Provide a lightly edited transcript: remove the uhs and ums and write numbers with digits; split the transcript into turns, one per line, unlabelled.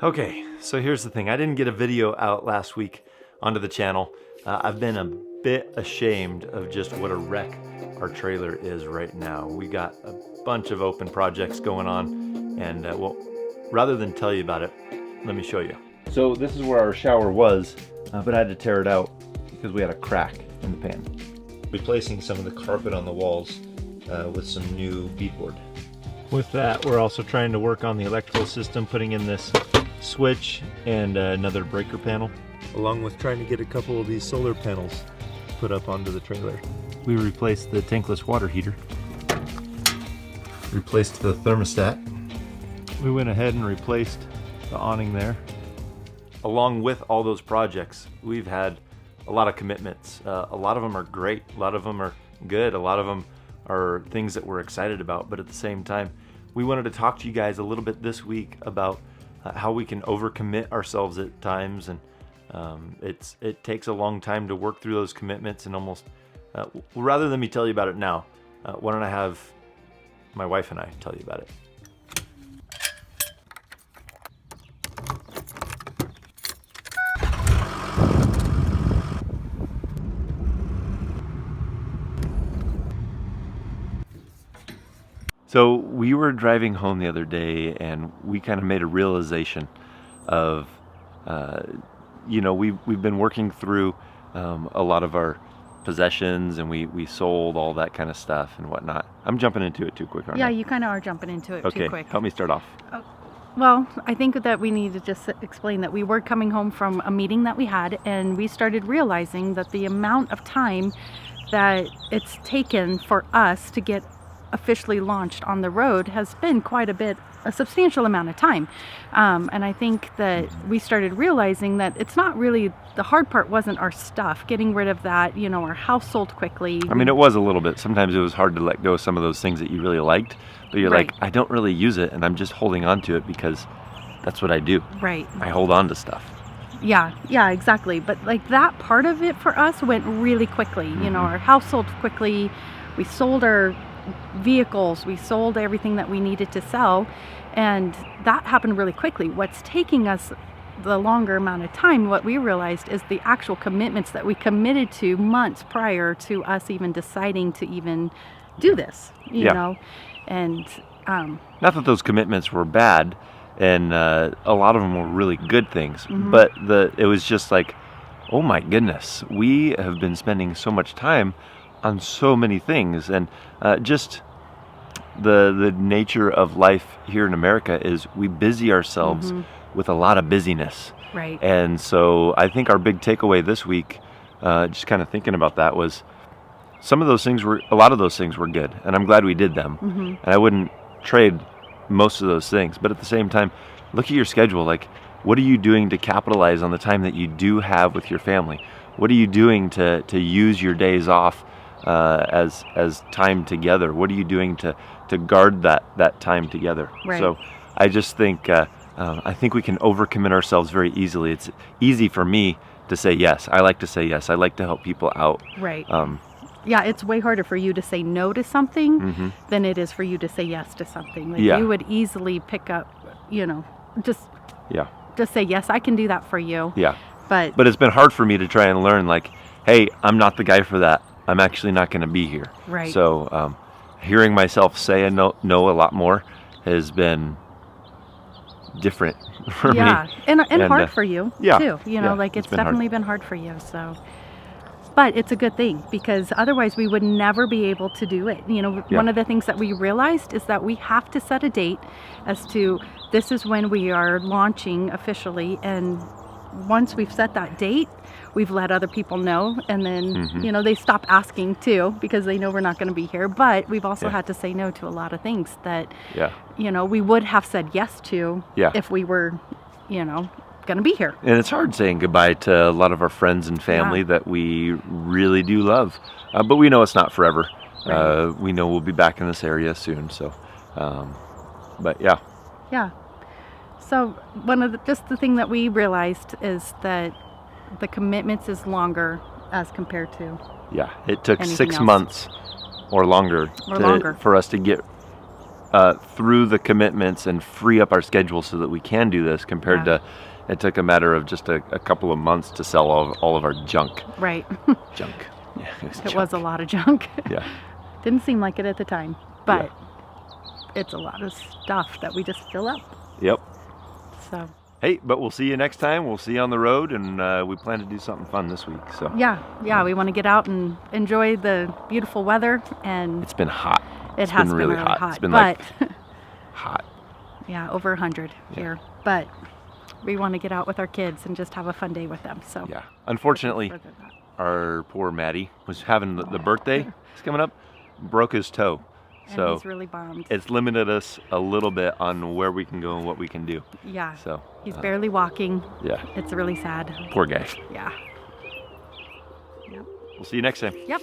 Okay, so here's the thing. I didn't get a video out last week onto the channel. I've been a bit ashamed of just what a wreck our trailer is right now. We got a bunch of open projects going on, and well, rather than tell you about it, let me show you. So this is where our shower was, but I had to tear it out because we had a crack in the pan. Replacing some of the carpet on the walls with some new beadboard. With that, we're also trying to work on the electrical system, putting in this switch and another breaker panel, along with trying to get a couple of these solar panels put up onto the trailer. We replaced the tankless water heater, replaced the thermostat. We went ahead and replaced the awning there. Along with all those projects, we've had a lot of commitments. A lot of them are great, a lot of them are good, a lot of them are things that we're excited about, but at the same time, we wanted to talk to you guys a little bit this week about how we can overcommit ourselves at times, and it takes a long time to work through those commitments, and almost rather than me tell you about it now, why don't I have my wife and I tell you about it. So we were driving home the other day, and we kind of made a realization of, we've been working through a lot of our possessions, and we sold all that kind of stuff and whatnot. I'm jumping into it too quick, aren't I?
Yeah, you kind of are jumping into it too quick.
Okay, help me start off.
Well, I think that we need to just explain that we were coming home from a meeting that we had, and we started realizing that the amount of time that it's taken for us to get officially launched on the road has been quite a substantial amount of time. And I think that we started realizing that it's not really, the hard part wasn't our stuff, getting rid of that, our house sold quickly.
I mean, it was a little bit. Sometimes it was hard to let go of some of those things that you really liked, but you're
right.
like, I don't really use it, and I'm just holding on to it because that's what I do.
Right.
I hold on to stuff.
Yeah, exactly. But like that part of it for us went really quickly.
Mm-hmm.
Our house sold quickly. We sold our vehicles, we sold everything that we needed to sell, and that happened really quickly. What's taking us the longer amount of time, what we realized, is the actual commitments that we committed to months prior to us even deciding to even do this, you know. And
not that those commitments were bad, and a lot of them were really good things,
mm-hmm.
but it was just like, oh my goodness, we have been spending so much time on so many things, and just the nature of life here in America is we busy ourselves
mm-hmm.
with a lot of busyness.
Right.
And so I think our big takeaway this week, just kind of thinking about that, was a lot of those things were good, and I'm glad we did them.
Mm-hmm.
And I wouldn't trade most of those things, but at the same time, look at your schedule. Like, what are you doing to capitalize on the time that you do have with your family? What are you doing to use your days off as time together? What are you doing to guard that time together?
Right.
So I just think I think we can overcommit ourselves very easily. It's easy for me to say yes. I like to say yes. I like to help people out.
Right. Yeah, it's way harder for you to say no to something
mm-hmm.
than it is for you to say yes to something. Like
Yeah.
you would easily pick up, just say yes, I can do that for you.
Yeah.
But
it's been hard for me to try and learn, like, hey, I'm not the guy for that. I'm actually not going to be here.
Right.
So hearing myself say a no a lot more has been different for me.
And hard for you too. It's definitely been hard for you. So, but it's a good thing, because otherwise we would never be able to do it. One of the things that we realized is that we have to set a date as to this is when we are launching officially, and once we've set that date, we've let other people know, and then
mm-hmm.
They stop asking too, because they know we're not going to be here. But we've also had to say no to a lot of things that we would have said yes to if we were going to be here.
And it's hard saying goodbye to a lot of our friends and family that we really do love, but we know it's not forever.
Right.
We know we'll be back in this area soon, so but
so one of the thing that we realized is that the commitments is longer as compared to
it took 6
else.
months or longer for us to get through the commitments and free up our schedule so that we can do this compared to it took a matter of just a couple of months to sell all of our junk.
Right.
Junk. Yeah,
it was a lot of junk.
Yeah.
Didn't seem like it at the time, but it's a lot of stuff that we just fill up.
Yep.
So.
Hey, but we'll see you next time. We'll see you on the road, and we plan to do something fun this week. So.
Yeah, we want to get out and enjoy the beautiful weather, and
it's been hot.
It has been really hot.
It's been
but
like hot.
Yeah, over 100 here. But we want to get out with our kids and just have a fun day with them. So
yeah, unfortunately, our poor Maddie was having the birthday. It's coming up, broke his toe.
And
so
he's really bummed.
It's limited us a little bit on where we can go and what we can do.
Yeah.
So
he's barely walking.
Yeah.
It's really sad.
Poor guy.
Yeah.
We'll see you next time.
Yep.